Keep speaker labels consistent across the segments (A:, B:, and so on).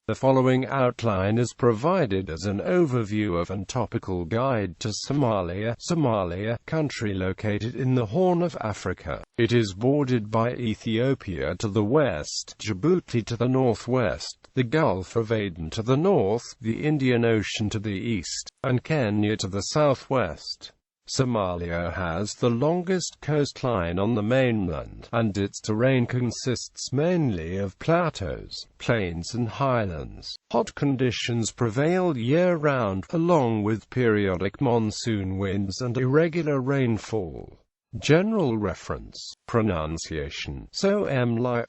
A: The following outline is provided as an overview of and topical guide to Somalia. Somalia, country located in the Horn of Africa. It is bordered by Ethiopia to the west, Djibouti to the northwest, the Gulf of Aden to the north, the Indian Ocean to the east, and Kenya to the southwest. Somalia has the longest coastline on the mainland, and its terrain consists mainly of plateaus, plains and highlands. Hot conditions prevail year-round, along with periodic monsoon winds and irregular rainfall. General reference. Pronunciation. Soh-Mali.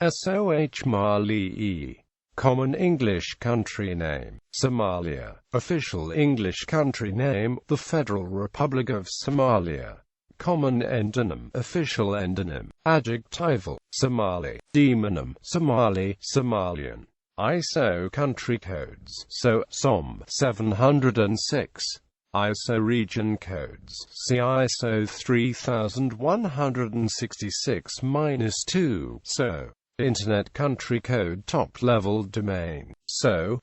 A: Common English country name, Somalia. Official English country name, the Federal Republic of Somalia. Common endonym, official endonym. Adjectival, Somali. Demonym, Somali, Somalian. ISO country codes, SOM 706. ISO region codes, see ISO 3166-2, SO. Internet country code top-level domain.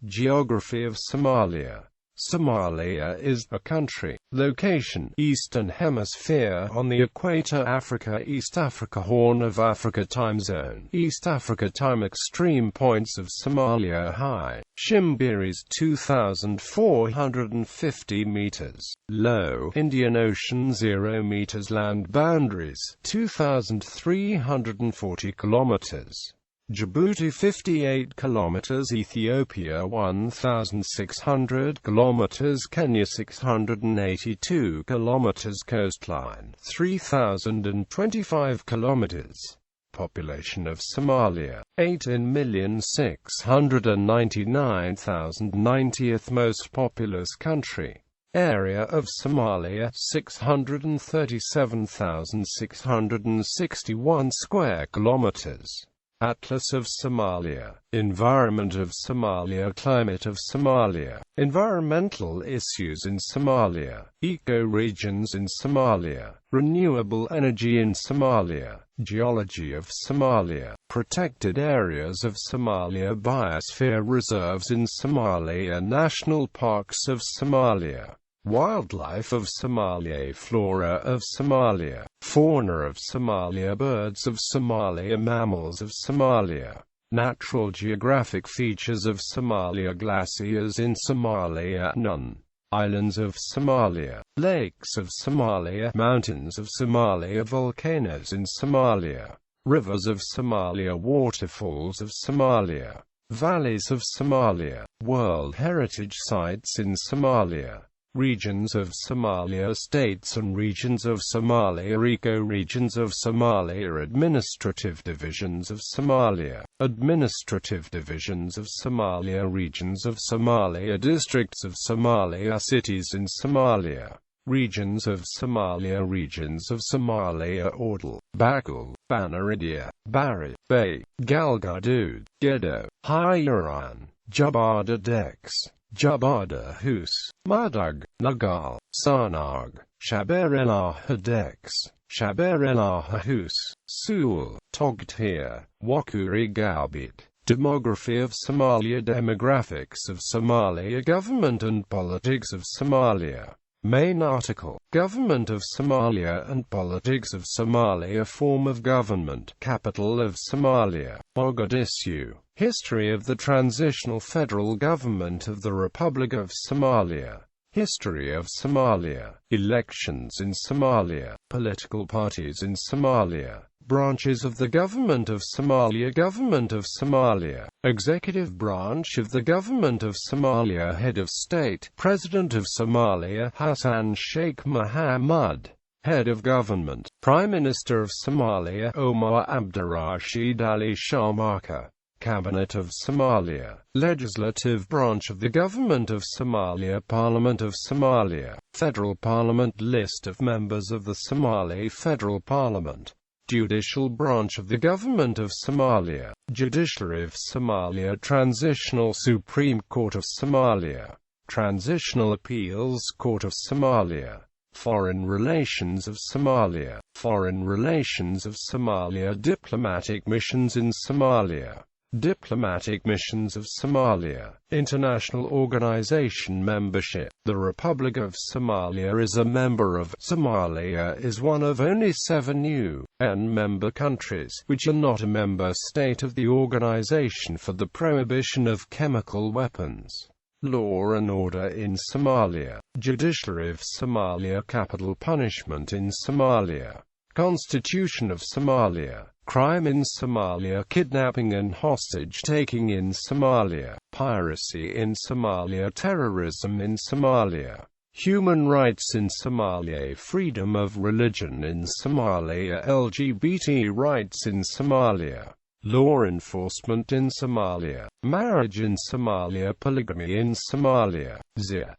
A: Geography of Somalia. Somalia is a country. Location: Eastern Hemisphere on the equator. Africa, East Africa, Horn of Africa time zone, East Africa time. Extreme points of Somalia: high, Shimbiris 2,450 meters, low, Indian Ocean 0 meters. Land boundaries: 2,340 kilometers. Djibouti 58 kilometers, Ethiopia 1,600 kilometers, Kenya 682 kilometers, coastline 3,025 kilometers. Population of Somalia 18,699,000, 90th most populous country. Area of Somalia 637,661 square kilometers. Atlas of Somalia. Environment of Somalia. Climate of Somalia. Environmental issues in Somalia. Ecoregions in Somalia. Renewable energy in Somalia. Geology of Somalia. Protected areas of Somalia. Biosphere reserves in Somalia. National parks of Somalia. Wildlife of Somalia. Flora of Somalia. Fauna of Somalia. Birds of Somalia. Mammals of Somalia. Natural geographic features of Somalia. Glaciers in Somalia. None. Islands of Somalia. Lakes of Somalia. Mountains of Somalia. Volcanoes in Somalia. Rivers of Somalia. Waterfalls of Somalia. Valleys of Somalia. World Heritage Sites in Somalia. Regions of Somalia. States and regions of Somalia. Ecoregions of Somalia. Administrative divisions of Somalia. Administrative divisions of Somalia. Regions of Somalia. Districts of Somalia. Cities in Somalia. Regions of Somalia. Regions of Somalia. Ordal, Bakul, Banaridia, Bari, Bay, Galgaduud, Gedo, Hairan, Jabada Dex, Jabada Hus, Madug, Nagal, Sarnag, Shaberelah Hadex, Shaberelah Hus, Sul, Togtir, Wakuri Galbit. Demography of Somalia. Demographics of Somalia. Government and politics of Somalia. Main article. Government of Somalia and politics of Somalia. Form of government. Capital of Somalia. Mogadishu. History of the transitional federal government of the Republic of Somalia. History of Somalia. Elections in Somalia. Political parties in Somalia. Branches of the Government of Somalia. Government of Somalia. Executive branch of the Government of Somalia. Head of State, President of Somalia, Hassan Sheikh Mohamud. Head of Government, Prime Minister of Somalia, Omar Abdirashid Ali Sharmaka. Cabinet of Somalia. Legislative branch of the Government of Somalia. Parliament of Somalia. Federal Parliament. List of members of the Somali Federal Parliament. Judicial branch of the Government of Somalia. Judiciary of Somalia. Transitional Supreme Court of Somalia. Transitional Appeals Court of Somalia. Foreign relations of Somalia. Foreign relations of Somalia. Diplomatic missions in Somalia. Diplomatic missions of Somalia. International organization membership. The Republic of Somalia is a member of. Somalia is one of only 7 UN member countries, which are not a member state of the Organization for the Prohibition of Chemical Weapons. Law and order in Somalia. Judiciary of Somalia. Capital punishment in Somalia. Constitution of Somalia. Crime in Somalia. Kidnapping and hostage-taking in Somalia. Piracy in Somalia. Terrorism in Somalia. Human rights in Somalia. Freedom of religion in Somalia. LGBT rights in Somalia. Law enforcement in Somalia. Marriage in Somalia. Polygamy in Somalia.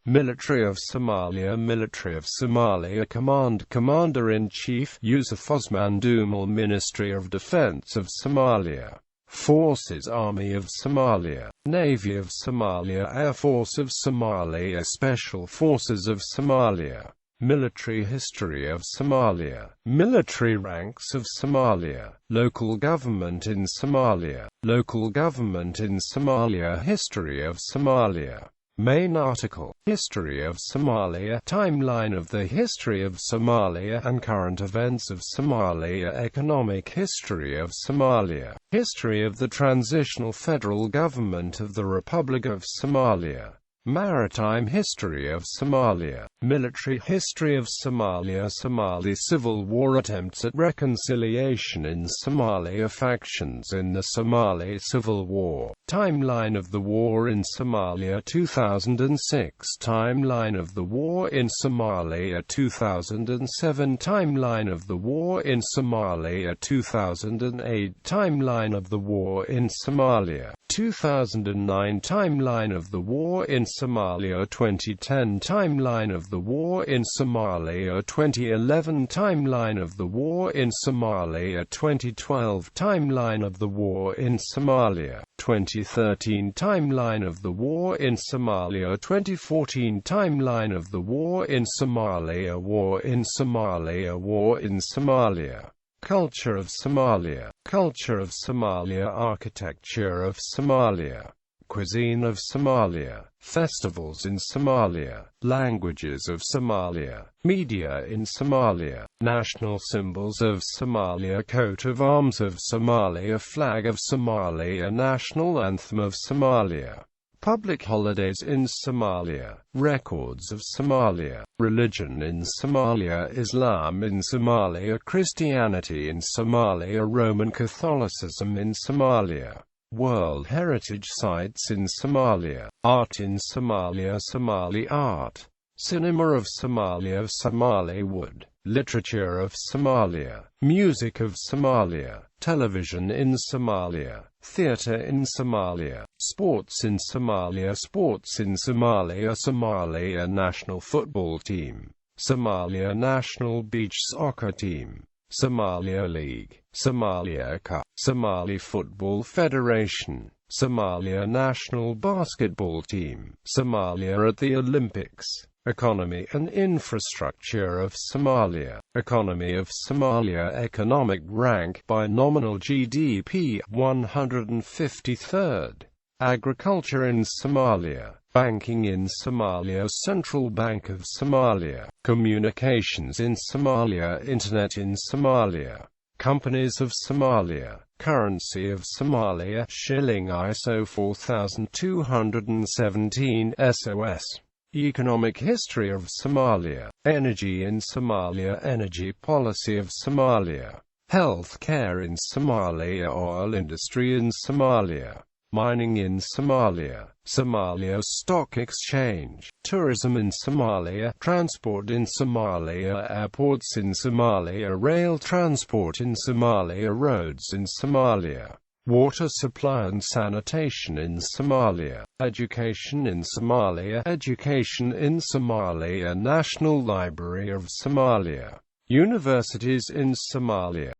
A: Military of Somalia. Military of Somalia. Command. Commander-in-Chief Yusuf Osman Dumal. Ministry of Defense of Somalia. Forces. Army of Somalia. Navy of Somalia. Air Force of Somalia. Special Forces of Somalia. Military history of Somalia. Military ranks of Somalia. Local government in Somalia. Local government in Somalia. History of Somalia. Main article. History of Somalia. Timeline of the history of Somalia and current events of Somalia. Economic history of Somalia. History of the transitional federal government of the Republic of Somalia. Maritime history of Somalia. Military history of Somalia. Somali Civil War. Attempts at reconciliation in Somalia. Factions in the Somali Civil War. Timeline of the war in Somalia 2006. Timeline of the war in Somalia 2007. Timeline of the war in Somalia 2008. Timeline of the war in Somalia 2009. Timeline of the war in Somalia 2010. Timeline of the war in Somalia 2011. Timeline of the war in Somalia 2012. Timeline of the war in Somalia 2013. Timeline of the war in Somalia 2014. Timeline of the war in Somalia. War in Somalia. War in Somalia. Culture of Somalia. Culture of Somalia. Architecture of Somalia. Cuisine of Somalia. Festivals in Somalia. Languages of Somalia. Media in Somalia. National symbols of Somalia. Coat of arms of Somalia. Flag of Somalia. National anthem of Somalia. Public holidays in Somalia. Records of Somalia. Religion in Somalia. Islam in Somalia. Christianity in Somalia. Roman Catholicism in Somalia. World Heritage Sites in Somalia. Art in Somalia. Somali art. Cinema of Somalia. Somali wood. Literature of Somalia. Music of Somalia. Television in Somalia. Theatre in Somalia. Sports in Somalia. Sports in Somalia. Somalia national football team. Somalia national beach soccer team. Somalia League. Somalia Cup. Somali Football Federation. Somalia national basketball team. Somalia at the Olympics. Economy and infrastructure of Somalia. Economy of Somalia. Economic rank by nominal GDP 153rd. Agriculture in Somalia. Banking in Somalia. Central Bank of Somalia. Communications in Somalia. Internet in Somalia. Companies of Somalia. Currency of Somalia. Shilling ISO 4217 SOS. Economic history of Somalia. Energy in Somalia. Energy policy of Somalia. Health care in Somalia. Oil industry in Somalia. Mining in Somalia. Somalia Stock Exchange. Tourism in Somalia. Transport in Somalia. Airports in Somalia. Rail transport in Somalia. Roads in Somalia. Water supply and sanitation in Somalia. Education in Somalia. Education in Somalia. National Library of Somalia. Universities in Somalia.